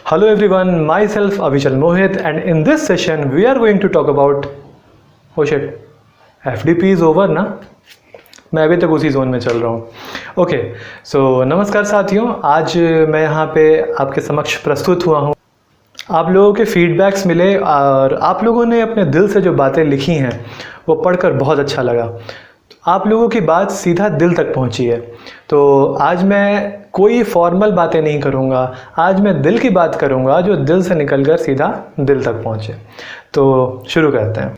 Hello everyone, myself Avichal Mohit, and in this session we are going to talk about oh shit, FDP is over ना। मैं अभी तक उसी zone में चल रहा हूँ। ओके सो नमस्कार साथियों, आज मैं यहाँ पे आपके समक्ष प्रस्तुत हुआ हूँ। आप लोगों के फीडबैक्स मिले और आप लोगों ने अपने दिल से जो बातें लिखी हैं वो पढ़कर बहुत अच्छा लगा। आप लोगों की बात सीधा दिल तक पहुंची है। तो आज मैं कोई फॉर्मल बातें नहीं करूंगा, आज मैं दिल की बात करूंगा जो दिल से निकलकर सीधा दिल तक पहुंचे। तो शुरू करते हैं।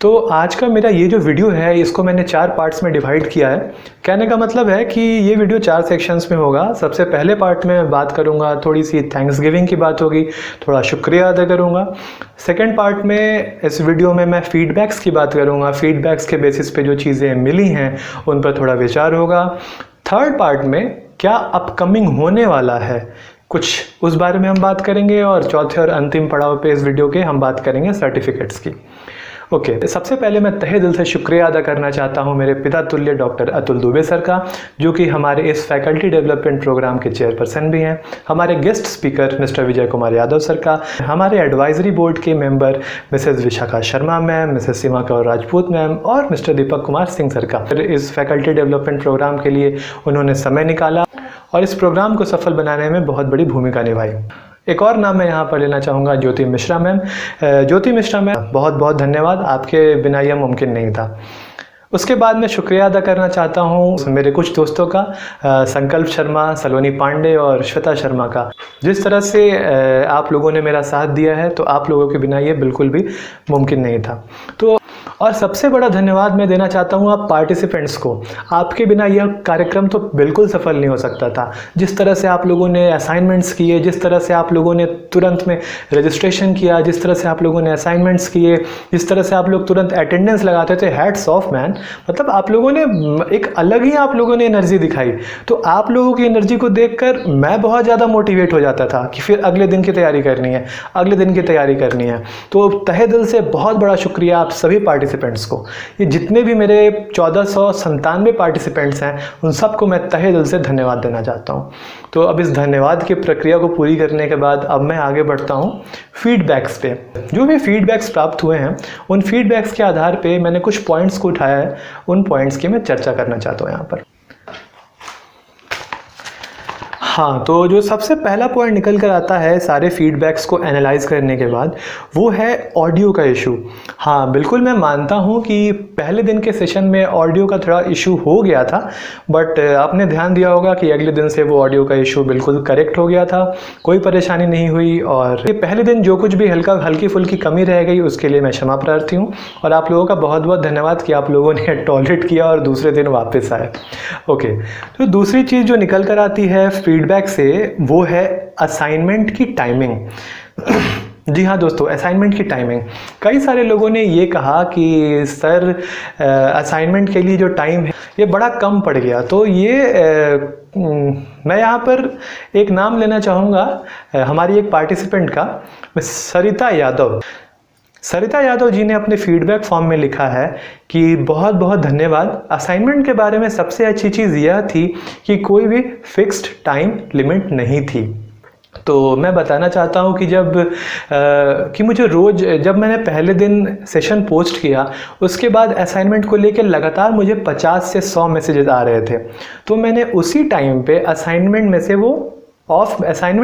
तो आज का मेरा ये जो वीडियो है इसको मैंने 4 पार्ट्स में डिवाइड किया है। कहने का मतलब है कि ये वीडियो 4 सेक्शंस में होगा। सबसे पहले पार्ट में मैं बात करूंगा, थोड़ी सी थैंक्स गिविंग की बात होगी, थोड़ा शुक्रिया अदा करूंगा। सेकंड पार्ट में इस वीडियो में मैं फीडबैक्स की बात करूंगा, फीडबैक्स के बेसिस पे जो चीज़ें मिली हैं उन पर थोड़ा विचार होगा। थर्ड पार्ट में क्या अपकमिंग होने वाला है कुछ उस बारे में हम बात करेंगे, और चौथे और अंतिम पड़ाव पे इस वीडियो के हम बात करेंगे सर्टिफिकेट्स की। ओके, सबसे पहले मैं तहे दिल से शुक्रिया अदा करना चाहता हूं मेरे पिता तुल्य डॉक्टर अतुल दुबे सर का, जो कि हमारे इस फैकल्टी डेवलपमेंट प्रोग्राम के चेयरपर्सन भी हैं। हमारे guest speaker Mr Vijay Kumar Yadav sir का, हमारे एडवाइजरी बोर्ड के member Mrs Vishakha Sharma ma'am, Mrs Seema Kaur Rajput ma'am और मिस्टर दीपक कुमार सिंह सर का। इस फैकल्टी डेवलपमेंट प्रोग्राम के लिए उन्होंने समय निकाला और इस प्रोग्राम को सफल बनाने में बहुत बड़ी भूमिका निभाई। एक और नाम मैं यहाँ पर लेना चाहूँगा, ज्योति मिश्रा मैम। ज्योति मिश्रा मैम, बहुत बहुत धन्यवाद, आपके बिना यह मुमकिन नहीं था। उसके बाद मैं शुक्रिया अदा करना चाहता हूँ मेरे कुछ दोस्तों का, संकल्प शर्मा, सलोनी पांडे और श्वेता शर्मा का। जिस तरह से आप लोगों ने मेरा साथ दिया है तो आप लोगों के बिना ये बिल्कुल भी मुमकिन नहीं था। तो और सबसे बड़ा धन्यवाद मैं देना चाहता हूँ आप पार्टिसिपेंट्स को। आपके बिना यह कार्यक्रम तो बिल्कुल सफल नहीं हो सकता था। जिस तरह से आप लोगों ने असाइनमेंट्स किए, जिस तरह से आप लोगों ने तुरंत में रजिस्ट्रेशन किया, जिस तरह से आप लोगों ने असाइनमेंट्स किए, जिस तरह से आप लोग तुरंत अटेंडेंस लगाते थे, हैट्स ऑफ मैन। मतलब आप लोगों ने एक अलग ही आप लोगों ने एनर्जी दिखाई। तो आप लोगों की एनर्जी को देखकर मैं बहुत ज़्यादा मोटिवेट हो जाता था कि फिर अगले दिन की तैयारी करनी है, अगले दिन की तैयारी करनी है। तो तहे दिल से बहुत बड़ा शुक्रिया आप सभी पार्टिसिपेंट्स को। ये जितने भी मेरे 1497 पार्टिसिपेंट्स हैं उन सबको मैं तहे दिल से धन्यवाद देना चाहता हूँ। तो अब इस धन्यवाद की प्रक्रिया को पूरी करने के बाद अब मैं आगे बढ़ता हूँ फीडबैक्स पे। जो भी फीडबैक्स प्राप्त हुए हैं उन फीडबैक्स के आधार पे मैंने कुछ पॉइंट्स को उठाया है, उन पॉइंट्स की मैं चर्चा करना चाहता हूँ यहाँ पर। हाँ, तो जो सबसे पहला पॉइंट निकल कर आता है सारे फीडबैक्स को एनालाइज करने के बाद, वो है ऑडियो का इशू। हाँ बिल्कुल, मैं मानता हूँ कि पहले दिन के सेशन में ऑडियो का थोड़ा इशू हो गया था, बट आपने ध्यान दिया होगा कि अगले दिन से वो ऑडियो का इशू बिल्कुल करेक्ट हो गया था, कोई परेशानी नहीं हुई। और ये पहले दिन जो कुछ भी हल्की फुल्की कमी रह गई उसके लिए मैं क्षमा प्रार्थी हूँ, और आप लोगों का बहुत बहुत धन्यवाद कि आप लोगों ने टॉलरेट किया और दूसरे दिन वापस आए। ओके, तो दूसरी चीज़ जो निकल कर आती है फीडबैक से वो है असाइनमेंट की टाइमिंग। जी हाँ दोस्तों, असाइनमेंट की टाइमिंग। कई सारे लोगों ने ये कहा कि सर असाइनमेंट के लिए जो टाइम है ये बड़ा कम पड़ गया। तो ये मैं यहाँ पर एक नाम लेना चाहूँगा हमारी एक पार्टिसिपेंट का, सरिता यादव। सरिता यादव जी ने अपने फीडबैक फॉर्म में लिखा है कि बहुत बहुत धन्यवाद। असाइनमेंट के बारे में सबसे अच्छी चीज़ यह थी कि कोई भी फिक्स्ड टाइम लिमिट नहीं थी। तो मैं बताना चाहता हूँ कि कि मुझे रोज़, जब मैंने पहले दिन सेशन पोस्ट किया उसके बाद असाइनमेंट को लेकर लगातार मुझे 50 से 100 मैसेजेस आ रहे थे। तो मैंने उसी टाइम पे असाइनमेंट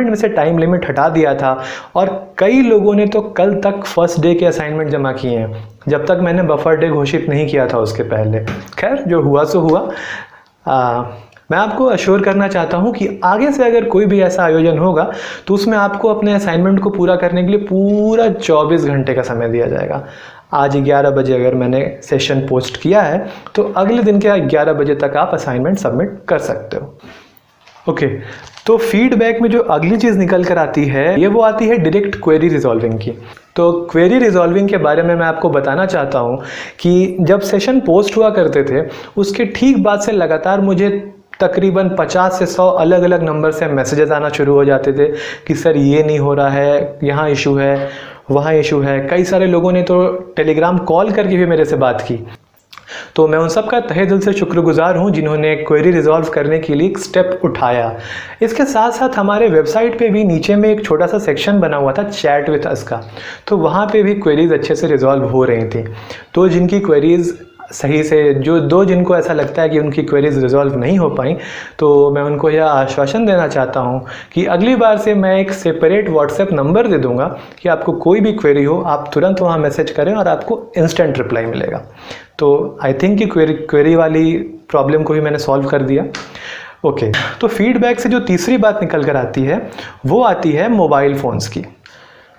में से टाइम लिमिट हटा दिया था, और कई लोगों ने तो कल तक फर्स्ट डे के असाइनमेंट जमा किए हैं, जब तक मैंने बफर डे घोषित नहीं किया था उसके पहले। खैर, जो हुआ सो हुआ। मैं आपको अश्योर करना चाहता हूं कि आगे से अगर कोई भी ऐसा आयोजन होगा तो उसमें आपको अपने असाइनमेंट को पूरा करने के लिए पूरा 24 घंटे का समय दिया जाएगा। आज 11 बजे अगर मैंने सेशन पोस्ट किया है तो अगले दिन के 11 बजे तक आप असाइनमेंट सबमिट कर सकते हो। ओके, तो फीडबैक में जो अगली चीज़ निकल कर आती है ये वो आती है डायरेक्ट क्वेरी रिजॉल्विंग की। तो क्वेरी रिजॉल्विंग के बारे में मैं आपको बताना चाहता हूँ कि जब सेशन पोस्ट हुआ करते थे उसके ठीक बाद से लगातार मुझे तकरीबन 50 से 100 अलग अलग नंबर से मैसेजेस आना शुरू हो जाते थे कि सर ये नहीं हो रहा है, यहाँ इशू है, वहाँ इशू है। कई सारे लोगों ने तो टेलीग्राम कॉल करके भी मेरे से बात की। तो मैं उन सब का तहे दिल से शुक्रगुजार हूँ जिन्होंने क्वेरी रिजॉल्व करने के लिए एक स्टेप उठाया। इसके साथ साथ हमारे वेबसाइट पे भी नीचे में एक छोटा सा सेक्शन बना हुआ था चैट विथ अस का, तो वहाँ पे भी क्वेरीज अच्छे से रिजॉल्व हो रही थी। तो जिनकी क्वेरीज सही से जिनको ऐसा लगता है कि उनकी क्वेरीज रिजॉल्व नहीं हो पाई, तो मैं उनको यह आश्वासन देना चाहता हूं कि अगली बार से मैं एक सेपरेट व्हाट्सएप नंबर दे दूंगा कि आपको कोई भी क्वेरी हो आप तुरंत वहां मैसेज करें और आपको इंस्टेंट रिप्लाई मिलेगा। तो आई थिंक कि क्वेरी वाली प्रॉब्लम को भी मैंने सॉल्व कर दिया। ओके, तो फीडबैक से जो तीसरी बात निकल कर आती है वो आती है मोबाइल फ़ोन्स की।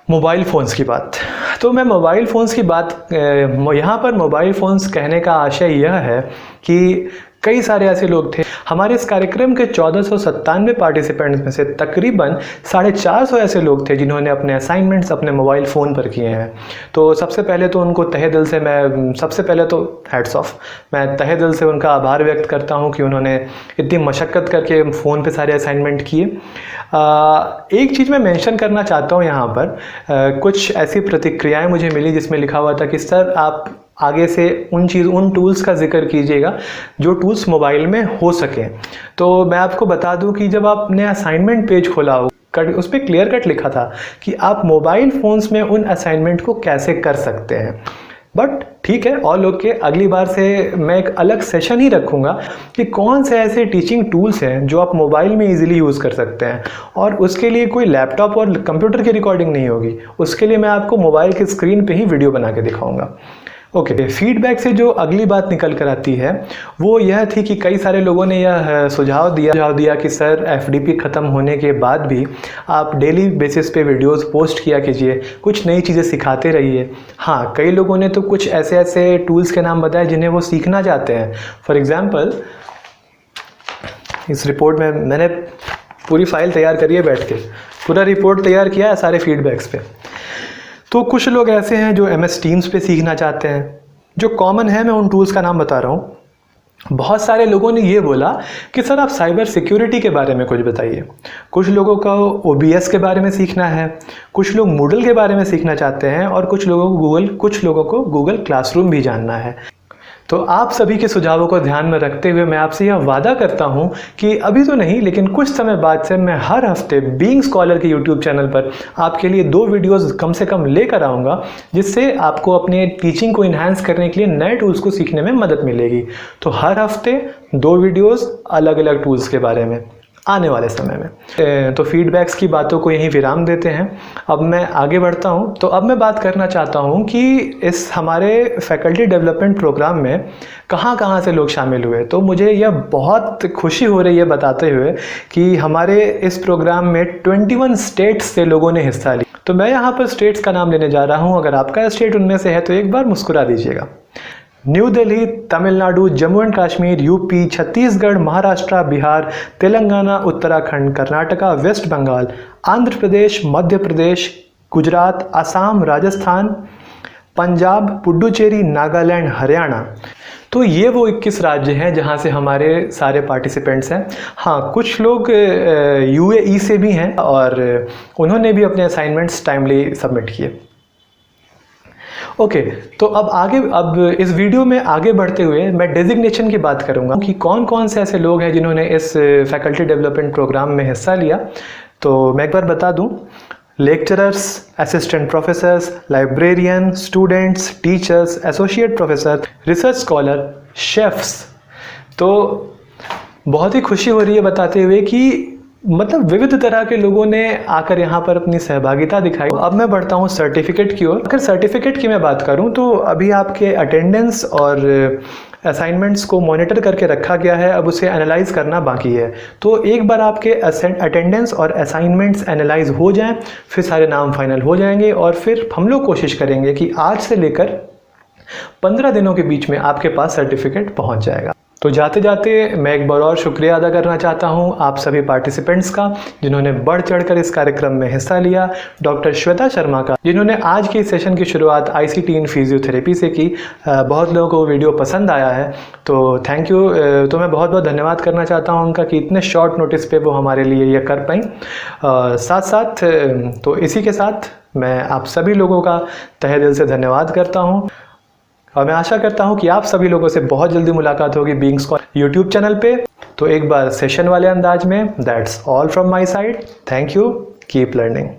मोबाइल फ़ोन्स की बात, तो मैं मोबाइल फ़ोन्स की बात यहाँ पर मोबाइल फ़ोन्स कहने का आशय यह है कि कई सारे ऐसे लोग थे हमारे इस कार्यक्रम के 1497 पार्टिसिपेंट्स में से तकरीबन 450 ऐसे लोग थे जिन्होंने अपने असाइनमेंट्स अपने मोबाइल फ़ोन पर किए हैं। तो सबसे पहले तो उनको तहे दिल से हैट्स ऑफ, मैं तहे दिल से उनका आभार व्यक्त करता हूं कि उन्होंने इतनी मशक्क़त करके फ़ोन पे सारे असाइनमेंट किए। एक चीज़ मैं मेंशन करना चाहता हूं यहाँ पर, कुछ ऐसी प्रतिक्रियाएँ मुझे मिली जिसमें लिखा हुआ था कि सर आप आगे से उन टूल्स का जिक्र कीजिएगा जो टूल्स मोबाइल में हो सकें। तो मैं आपको बता दूं कि जब आपने असाइनमेंट पेज खोला हो उस पर क्लियर कट लिखा था कि आप मोबाइल फ़ोन्स में उन असाइनमेंट को कैसे कर सकते हैं। बट ठीक है, और लोग के अगली बार से मैं एक अलग सेशन ही रखूँगा कि कौन से ऐसे टीचिंग टूल्स हैं जो आप मोबाइल में इजीली यूज़ कर सकते हैं, और उसके लिए कोई लैपटॉप और कंप्यूटर की रिकॉर्डिंग नहीं होगी, उसके लिए मैं आपको मोबाइल की स्क्रीन पे ही वीडियो बना के दिखाऊँगा। ओके, फीडबैक से जो अगली बात निकल कर आती है वो यह थी कि कई सारे लोगों ने यह सुझाव दिया कि सर एफडीपी ख़त्म होने के बाद भी आप डेली बेसिस पे वीडियोस पोस्ट किया कीजिए, कुछ नई चीज़ें सिखाते रहिए। हाँ, कई लोगों ने तो कुछ ऐसे टूल्स के नाम बताए जिन्हें वो सीखना चाहते हैं। फॉर एग्ज़ाम्पल, इस रिपोर्ट में मैंने पूरी फाइल तैयार करी है, बैठ के पूरा रिपोर्ट तैयार किया है सारे फीडबैक्स पे। तो कुछ लोग ऐसे हैं जो MS टीम्स पे सीखना चाहते हैं। जो कॉमन है, मैं उन टूल्स का नाम बता रहा हूँ। बहुत सारे लोगों ने ये बोला कि सर आप साइबर सिक्योरिटी के बारे में कुछ बताइए। कुछ लोगों को OBS के बारे में सीखना है, कुछ लोग Moodle के बारे में सीखना चाहते हैं, और कुछ लोगों को गूगल क्लासरूम भी जानना है। तो आप सभी के सुझावों को ध्यान में रखते हुए मैं आपसे यह वादा करता हूं कि अभी तो नहीं, लेकिन कुछ समय बाद से मैं हर हफ्ते बीइंग स्कॉलर के YouTube चैनल पर आपके लिए 2 वीडियोस कम से कम लेकर आऊँगा, जिससे आपको अपने टीचिंग को इन्हांस करने के लिए नए टूल्स को सीखने में मदद मिलेगी। तो हर हफ्ते 2 वीडियोस अलग अलग टूल्स के बारे में आने वाले समय में। तो फीडबैक्स की बातों को यहीं विराम देते हैं। अब मैं आगे बढ़ता हूं। तो अब मैं बात करना चाहता हूं कि इस हमारे फैकल्टी डेवलपमेंट प्रोग्राम में कहां से लोग शामिल हुए। तो मुझे यह बहुत खुशी हो रही है बताते हुए कि हमारे इस प्रोग्राम में 21 स्टेट्स से लोगों ने हिस्सा लिया। तो मैं यहाँ पर स्टेट्स का नाम लेने जा रहा हूँ। अगर आपका स्टेट उनमें से है तो एक बार मुस्कुरा दीजिएगा। New Delhi, Tamil Nadu, Jammu and Kashmir, UP, Chhattisgarh, Maharashtra, Bihar, Telangana, Uttarakhand, Karnataka, west Bengal, Andhra Pradesh, Madhya Pradesh, Gujarat, Assam, Rajasthan, Punjab, Puducherry, Nagaland, Haryana. तो ये वो 21 राज्य हैं जहां से हमारे सारे पार्टिसिपेंट्स हैं। हाँ, कुछ लोग UAE से भी हैं और उन्होंने भी अपने असाइनमेंट्स टाइमली सबमिट किए। ओके, तो अब इस वीडियो में आगे बढ़ते हुए मैं डेजिग्नेशन की बात करूंगा कि कौन से ऐसे लोग हैं जिन्होंने इस फैकल्टी डेवलपमेंट प्रोग्राम में हिस्सा लिया। तो मैं एक बार बता दूं, lecturers, assistant professors, librarian, students, teachers, associate professor, research scholar, chefs. तो बहुत ही खुशी हो रही है बताते हुए कि मतलब विविध तरह के लोगों ने आकर यहाँ पर अपनी सहभागिता दिखाई। अब मैं बढ़ता हूँ सर्टिफिकेट की ओर। अगर सर्टिफिकेट की मैं बात करूँ तो अभी आपके अटेंडेंस और असाइनमेंट्स को मॉनिटर करके रखा गया है, अब उसे एनालाइज करना बाकी है। तो एक बार आपके अटेंडेंस और असाइनमेंट्स एनालाइज हो जाएं, फिर सारे नाम फाइनल हो जाएंगे और फिर हम लोग कोशिश करेंगे कि आज से लेकर 15 दिनों के बीच में आपके पास सर्टिफिकेट पहुँच जाएगा। तो जाते जाते मैं एक बार और शुक्रिया अदा करना चाहता हूं आप सभी पार्टिसिपेंट्स का जिन्होंने बढ़ चढ़कर इस कार्यक्रम में हिस्सा लिया, डॉक्टर श्वेता शर्मा का जिन्होंने आज के सेशन की शुरुआत ICT इन फिजियोथेरेपी से की। बहुत लोगों को वीडियो पसंद आया है, तो थैंक यू। तो मैं बहुत बहुत धन्यवाद करना चाहता हूँ उनका कि इतने शॉर्ट नोटिस पे वो हमारे लिए ये कर पाई। साथ साथ तो इसी के साथ मैं आप सभी लोगों का तहे दिल से धन्यवाद करता हूँ और मैं आशा करता हूँ कि आप सभी लोगों से बहुत जल्दी मुलाकात होगी बीइंग स्कॉलर यूट्यूब चैनल पे। तो एक बार सेशन वाले अंदाज में that's all from my side. Thank you, keep learning.